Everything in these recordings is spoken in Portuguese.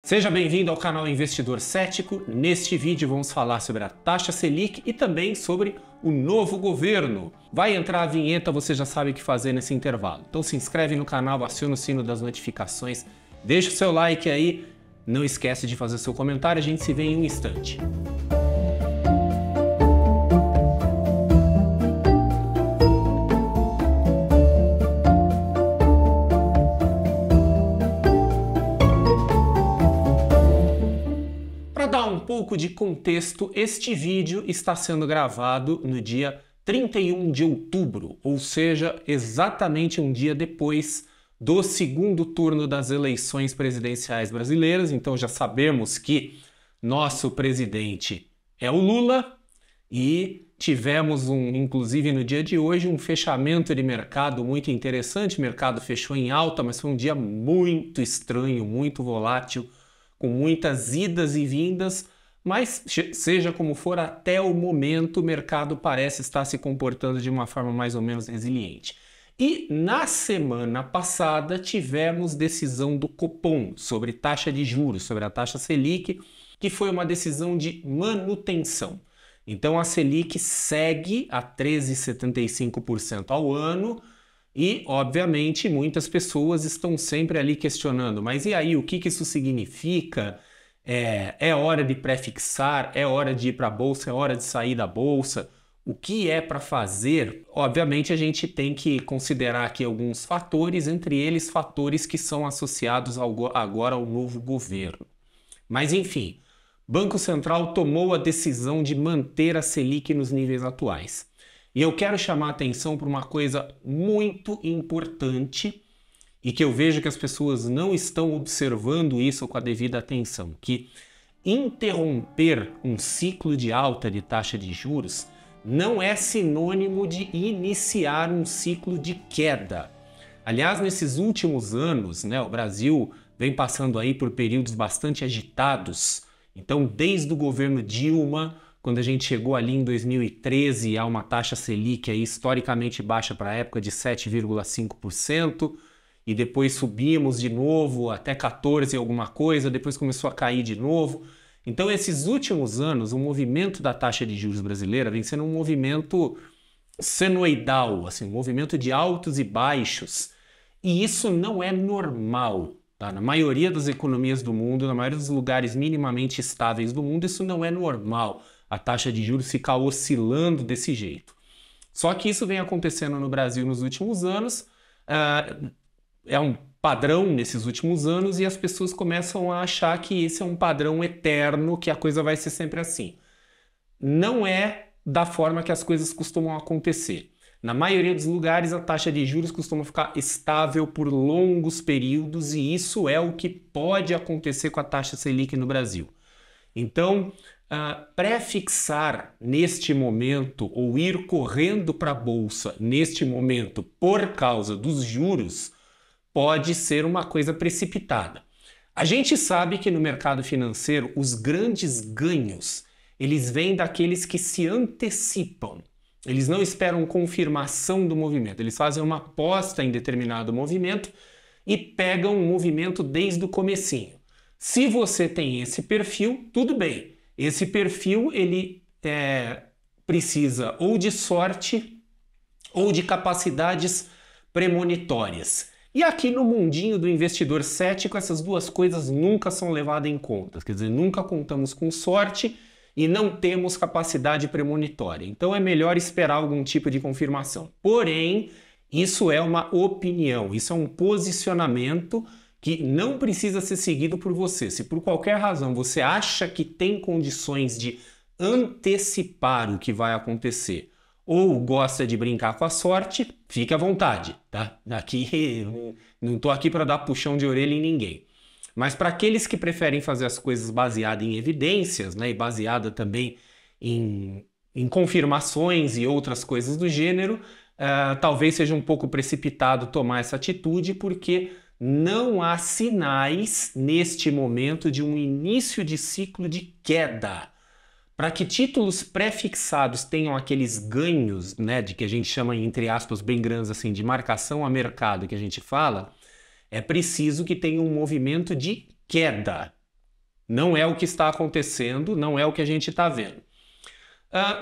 Seja bem-vindo ao canal Investidor Cético. Neste vídeo vamos falar sobre a taxa Selic e também sobre o novo governo. Vai entrar a vinheta, você já sabe o que fazer nesse intervalo. Então se inscreve no canal, aciona o sino das notificações, deixa o seu like aí, não esquece de fazer seu comentário, a gente se vê em um instante. Para dar um pouco de contexto, este vídeo está sendo gravado no dia 31 de outubro, ou seja, exatamente um dia depois do segundo turno das eleições presidenciais brasileiras. Então já sabemos que nosso presidente é o Lula e tivemos, inclusive no dia de hoje, um fechamento de mercado muito interessante. O mercado fechou em alta, mas foi um dia muito estranho, muito volátil, com muitas idas e vindas, mas seja como for, até o momento o mercado parece estar se comportando de uma forma mais ou menos resiliente. E na semana passada tivemos decisão do Copom sobre taxa de juros, sobre a taxa Selic, que foi uma decisão de manutenção. Então a Selic segue a 13,75% ao ano, e, obviamente, muitas pessoas estão sempre ali questionando, mas e aí, o que isso significa? É hora de pré-fixar? É hora de ir para a Bolsa? É hora de sair da Bolsa? O que é para fazer? Obviamente, a gente tem que considerar aqui alguns fatores, entre eles fatores que são associados agora ao novo governo. Mas, enfim, o Banco Central tomou a decisão de manter a Selic nos níveis atuais. E eu quero chamar a atenção para uma coisa muito importante e que eu vejo que as pessoas não estão observando isso com a devida atenção, que interromper um ciclo de alta de taxa de juros não é sinônimo de iniciar um ciclo de queda. Aliás, nesses últimos anos, o Brasil vem passando aí por períodos bastante agitados. Então, desde o governo Dilma, quando a gente chegou ali em 2013 a uma taxa Selic aí historicamente baixa para a época de 7,5%, e depois subimos de novo até 14 alguma coisa, depois começou a cair de novo. Então esses últimos anos, o movimento da taxa de juros brasileira vem sendo um movimento senoidal, assim, um movimento de altos e baixos, e isso não é normal. Tá? Na maioria das economias do mundo, na maioria dos lugares minimamente estáveis do mundo, isso não é normal. A taxa de juros ficar oscilando desse jeito. Só que isso vem acontecendo no Brasil nos últimos anos, é um padrão nesses últimos anos e as pessoas começam a achar que esse é um padrão eterno, que a coisa vai ser sempre assim. Não é da forma que as coisas costumam acontecer. Na maioria dos lugares, a taxa de juros costuma ficar estável por longos períodos e isso é o que pode acontecer com a taxa Selic no Brasil. Então, pré-fixar neste momento ou ir correndo para a Bolsa neste momento por causa dos juros pode ser uma coisa precipitada. A gente sabe que no mercado financeiro os grandes ganhos eles vêm daqueles que se antecipam. Eles não esperam confirmação do movimento, eles fazem uma aposta em determinado movimento e pegam o movimento desde o comecinho. Se você tem esse perfil, tudo bem. Esse perfil ele precisa ou de sorte ou de capacidades premonitórias. E aqui no mundinho do investidor cético, essas duas coisas nunca são levadas em conta. Quer dizer, nunca contamos com sorte e não temos capacidade premonitória. Então é melhor esperar algum tipo de confirmação. Porém, isso é uma opinião, isso é um posicionamento que não precisa ser seguido por você. Se por qualquer razão você acha que tem condições de antecipar o que vai acontecer ou gosta de brincar com a sorte, fique à vontade, tá? Aqui não estou aqui para dar puxão de orelha em ninguém. Mas para aqueles que preferem fazer as coisas baseadas em evidências, e baseada também em confirmações e outras coisas do gênero, talvez seja um pouco precipitado tomar essa atitude, porque não há sinais neste momento de um início de ciclo de queda. Para que títulos pré-fixados tenham aqueles ganhos, de que a gente chama, entre aspas, bem grandes assim, de marcação a mercado que a gente fala, é preciso que tenha um movimento de queda. Não é o que está acontecendo, não é o que a gente está vendo.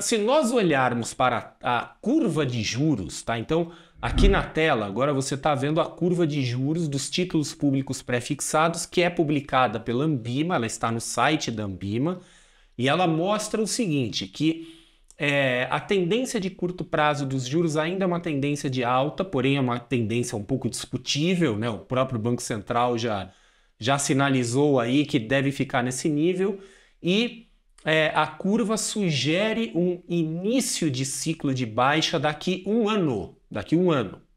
Se nós olharmos para a curva de juros, tá? Então, aqui na tela, agora você está vendo a curva de juros dos títulos públicos pré-fixados, que é publicada pela Anbima, ela está no site da Anbima, e ela mostra o seguinte, que a tendência de curto prazo dos juros ainda é uma tendência de alta, porém é uma tendência um pouco discutível, né? O próprio Banco Central já sinalizou aí que deve ficar nesse nível, e a curva sugere um início de ciclo de baixa daqui um ano,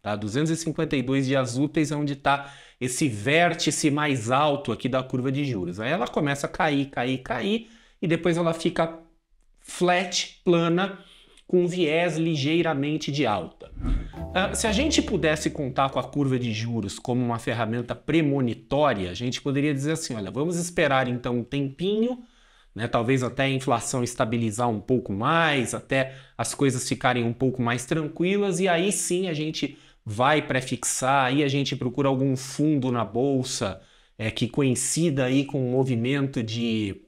tá? 252 dias úteis é onde está esse vértice mais alto aqui da curva de juros. Aí ela começa a cair, e depois ela fica flat, plana, com viés ligeiramente de alta. Se a gente pudesse contar com a curva de juros como uma ferramenta premonitória, a gente poderia dizer assim, olha, vamos esperar então um tempinho, né, talvez até a inflação estabilizar um pouco mais, até as coisas ficarem um pouco mais tranquilas, e aí sim a gente vai prefixar, aí a gente procura algum fundo na bolsa que coincida aí com o movimento de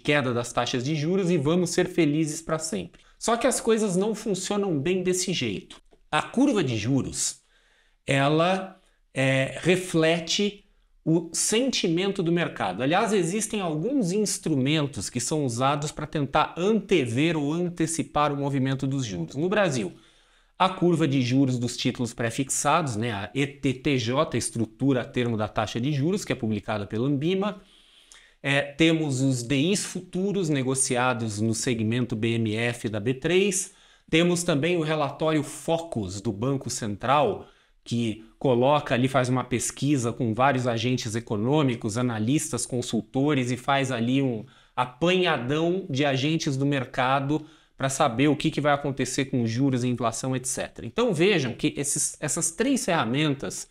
queda das taxas de juros e vamos ser felizes para sempre. Só que as coisas não funcionam bem desse jeito. A curva de juros, ela reflete o sentimento do mercado. Aliás, existem alguns instrumentos que são usados para tentar antever ou antecipar o movimento dos juros. No Brasil, a curva de juros dos títulos pré-fixados, né, a ETTJ, Estrutura a Termo da Taxa de Juros, que é publicada pela Anbima. Temos os DIs futuros negociados no segmento BMF da B3. Temos também o relatório Focus do Banco Central, que coloca ali, faz uma pesquisa com vários agentes econômicos, analistas, consultores e faz ali um apanhadão de agentes do mercado para saber o que vai acontecer com juros e inflação, etc. Então vejam que essas três ferramentas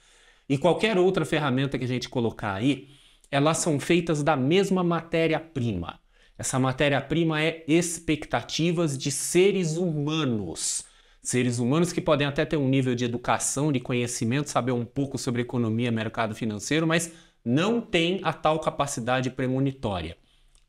e qualquer outra ferramenta que a gente colocar aí, elas são feitas da mesma matéria-prima. Essa matéria-prima é expectativas de seres humanos. Seres humanos que podem até ter um nível de educação, de conhecimento, saber um pouco sobre economia, mercado financeiro, mas não tem a tal capacidade premonitória.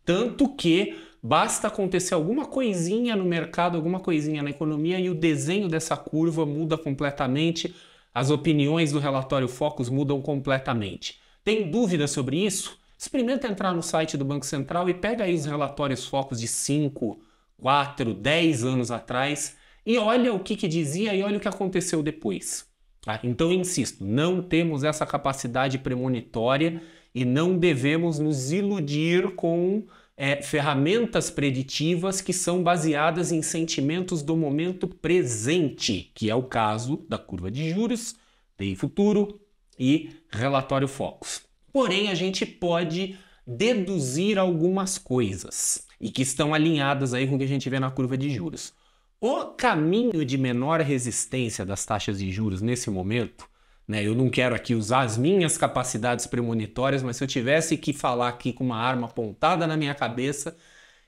Tanto que basta acontecer alguma coisinha no mercado, alguma coisinha na economia e o desenho dessa curva muda completamente, as opiniões do relatório Focus mudam completamente. Tem dúvida sobre isso? Experimenta entrar no site do Banco Central e pega aí os relatórios Focus de 5, 4, 10 anos atrás e olha o que dizia e olha o que aconteceu depois. Tá? Então, eu insisto, não temos essa capacidade premonitória e não devemos nos iludir com ferramentas preditivas que são baseadas em sentimentos do momento presente, que é o caso da curva de juros, DI futuro e relatório Focus. Porém, a gente pode deduzir algumas coisas e que estão alinhadas aí com o que a gente vê na curva de juros. O caminho de menor resistência das taxas de juros nesse momento, né, eu não quero aqui usar as minhas capacidades premonitórias, mas se eu tivesse que falar aqui com uma arma apontada na minha cabeça,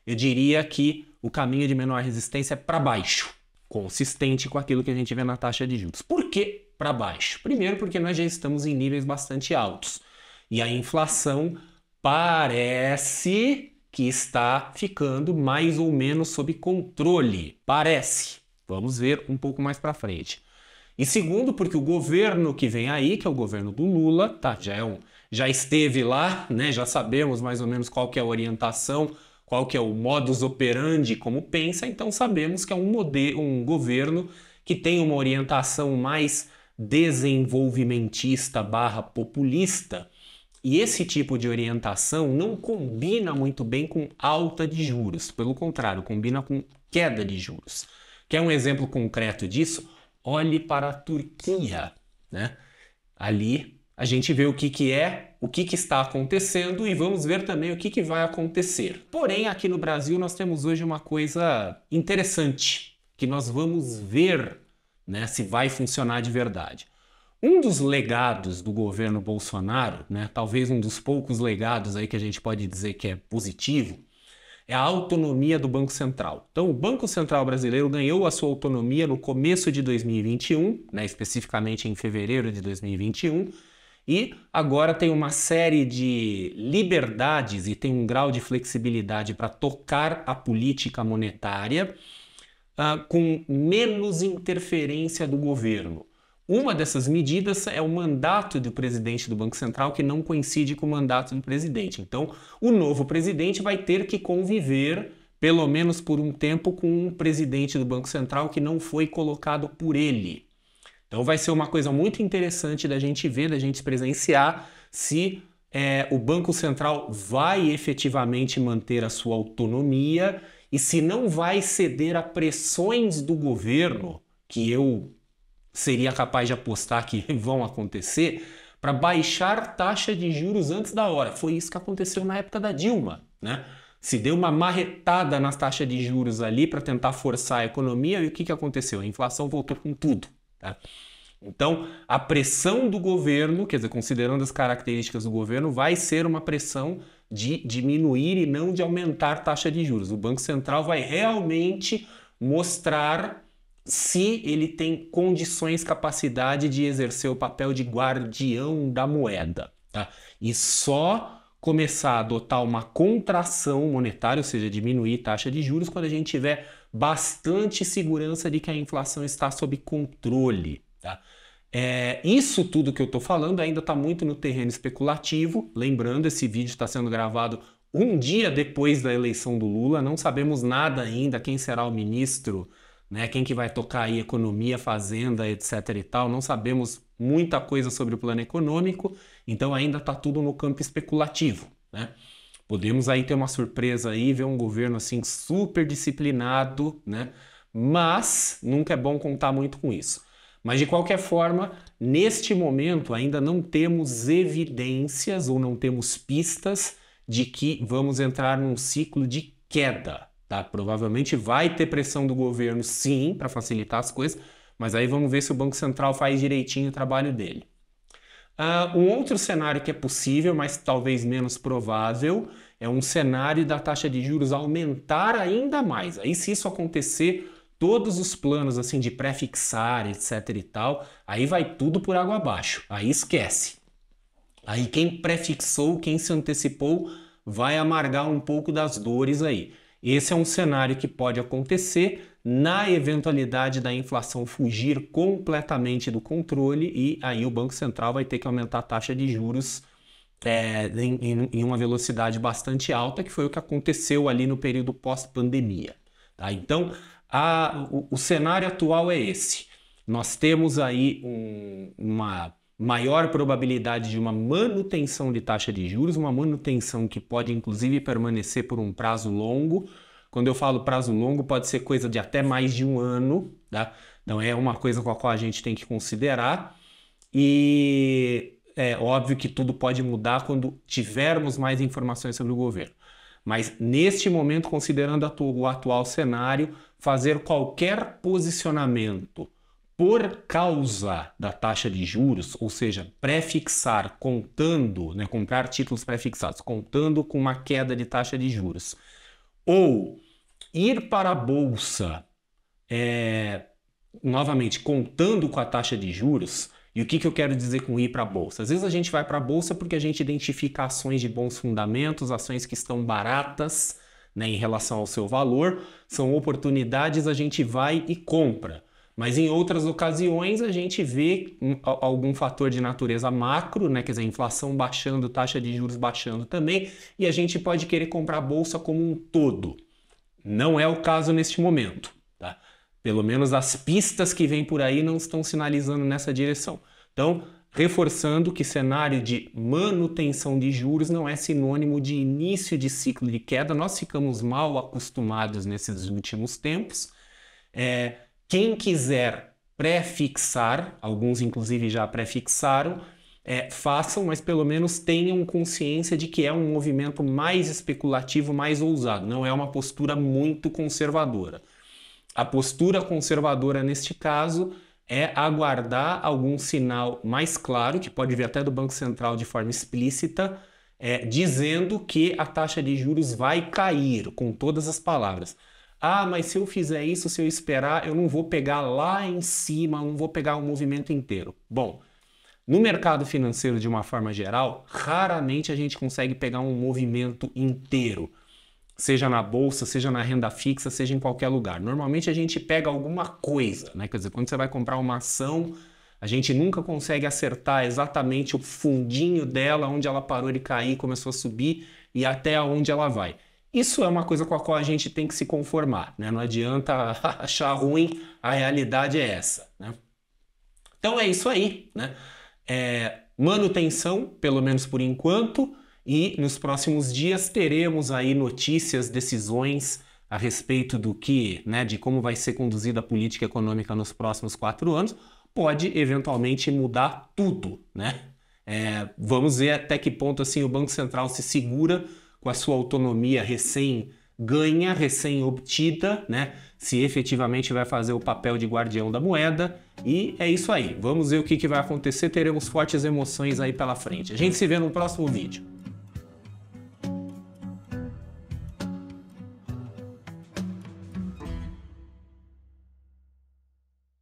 eu diria que o caminho de menor resistência é para baixo, consistente com aquilo que a gente vê na taxa de juros. Por que para baixo? Primeiro, porque nós já estamos em níveis bastante altos e a inflação parece que está ficando mais ou menos sob controle. Parece. Vamos ver um pouco mais para frente. E segundo, porque o governo que vem aí, que é o governo do Lula, tá, já esteve lá, né, já sabemos mais ou menos qual que é a orientação, qual que é o modus operandi, como pensa, então sabemos que é um governo que tem uma orientação mais desenvolvimentista / populista. E esse tipo de orientação não combina muito bem com alta de juros. Pelo contrário, combina com queda de juros. Quer um exemplo concreto disso? Olhe para a Turquia, né? Ali a gente vê o que está acontecendo e vamos ver também o que vai acontecer. Porém, aqui no Brasil nós temos hoje uma coisa interessante, que nós vamos ver, né, se vai funcionar de verdade. Um dos legados do governo Bolsonaro, né, talvez um dos poucos legados aí que a gente pode dizer que é positivo, é a autonomia do Banco Central. Então, o Banco Central brasileiro ganhou a sua autonomia no começo de 2021, né, especificamente em fevereiro de 2021, e agora tem uma série de liberdades e tem um grau de flexibilidade para tocar a política monetária com menos interferência do governo. Uma dessas medidas é o mandato do presidente do Banco Central, que não coincide com o mandato do presidente. Então, o novo presidente vai ter que conviver, pelo menos por um tempo, com um presidente do Banco Central que não foi colocado por ele. Então, vai ser uma coisa muito interessante da gente ver, da gente presenciar, se o Banco Central vai efetivamente manter a sua autonomia e se não vai ceder a pressões do governo, que eu seria capaz de apostar que vão acontecer, para baixar taxa de juros antes da hora. Foi isso que aconteceu na época da Dilma, né? Se deu uma marretada nas taxas de juros ali para tentar forçar a economia e o que aconteceu? A inflação voltou com tudo, tá? Então, a pressão do governo, quer dizer, considerando as características do governo, vai ser uma pressão de diminuir e não de aumentar a taxa de juros. O Banco Central vai realmente mostrar se ele tem condições, capacidade de exercer o papel de guardião da moeda, tá? E só começar a adotar uma contração monetária, ou seja, diminuir taxa de juros, quando a gente tiver bastante segurança de que a inflação está sob controle, tá? Isso tudo que eu estou falando ainda está muito no terreno especulativo. Lembrando, esse vídeo está sendo gravado um dia depois da eleição do Lula, não sabemos nada ainda quem será o ministro, né, quem que vai tocar aí economia, fazenda, etc e tal, não sabemos muita coisa sobre o plano econômico, então ainda está tudo no campo especulativo, né? Podemos aí ter uma surpresa aí, ver um governo assim super disciplinado, né? Mas nunca é bom contar muito com isso. Mas de qualquer forma, neste momento ainda não temos evidências ou não temos pistas de que vamos entrar num ciclo de queda. Tá? Provavelmente vai ter pressão do governo, sim, para facilitar as coisas, mas aí vamos ver se o Banco Central faz direitinho o trabalho dele. Um outro cenário que é possível, mas talvez menos provável, é um cenário da taxa de juros aumentar ainda mais. Aí, se isso acontecer, todos os planos assim de pré-fixar, etc e tal, aí vai tudo por água abaixo. Aí esquece. Aí quem pré-fixou, quem se antecipou, vai amargar um pouco das dores aí. Esse é um cenário que pode acontecer na eventualidade da inflação fugir completamente do controle e aí o Banco Central vai ter que aumentar a taxa de juros em uma velocidade bastante alta, que foi o que aconteceu ali no período pós-pandemia. Tá? Então, o cenário atual é esse. Nós temos aí uma maior probabilidade de uma manutenção de taxa de juros, uma manutenção que pode inclusive permanecer por um prazo longo. Quando eu falo prazo longo, pode ser coisa de até mais de um ano, tá? Então é uma coisa com a qual a gente tem que considerar. E é óbvio que tudo pode mudar quando tivermos mais informações sobre o governo. Mas neste momento, considerando o atual cenário, fazer qualquer posicionamento por causa da taxa de juros, ou seja, pré-fixar contando, né, comprar títulos pré-fixados, contando com uma queda de taxa de juros, ou ir para a bolsa, novamente, contando com a taxa de juros. E o que eu quero dizer com ir para a bolsa? Às vezes a gente vai para a bolsa porque a gente identifica ações de bons fundamentos, ações que estão baratas, né, em relação ao seu valor, são oportunidades, a gente vai e compra. Mas em outras ocasiões a gente vê algum fator de natureza macro, né, quer dizer, inflação baixando, taxa de juros baixando também, e a gente pode querer comprar a bolsa como um todo. Não é o caso neste momento, tá? Pelo menos as pistas que vêm por aí não estão sinalizando nessa direção. Então, reforçando que cenário de manutenção de juros não é sinônimo de início de ciclo de queda. Nós ficamos mal acostumados nesses últimos tempos. Quem quiser pré-fixar, alguns inclusive já pré-fixaram, façam, mas pelo menos tenham consciência de que é um movimento mais especulativo, mais ousado. Não é uma postura muito conservadora. A postura conservadora neste caso é aguardar algum sinal mais claro, que pode vir até do Banco Central de forma explícita, dizendo que a taxa de juros vai cair, com todas as palavras. Ah, mas se eu fizer isso, se eu esperar, eu não vou pegar lá em cima, não vou pegar o movimento inteiro. Bom, No mercado financeiro, de uma forma geral, raramente a gente consegue pegar um movimento inteiro, seja na bolsa, seja na renda fixa, seja em qualquer lugar. Normalmente a gente pega alguma coisa, né? Quer dizer, quando você vai comprar uma ação, a gente nunca consegue acertar exatamente o fundinho dela, onde ela parou de cair, começou a subir e até onde ela vai. Isso é uma coisa com a qual a gente tem que se conformar, né? Não adianta achar ruim, a realidade é essa, né? Então é isso aí, né? Manutenção, pelo menos por enquanto, e nos próximos dias teremos aí notícias, decisões a respeito do que, né, de como vai ser conduzida a política econômica nos próximos 4 anos. Pode eventualmente mudar tudo, né? Vamos ver até que ponto assim o Banco Central se segura com a sua autonomia recém-ganha, recém-obtida, né? Se efetivamente vai fazer o papel de guardião da moeda. E é isso aí. Vamos ver o que vai acontecer. Teremos fortes emoções aí pela frente. A gente se vê no próximo vídeo.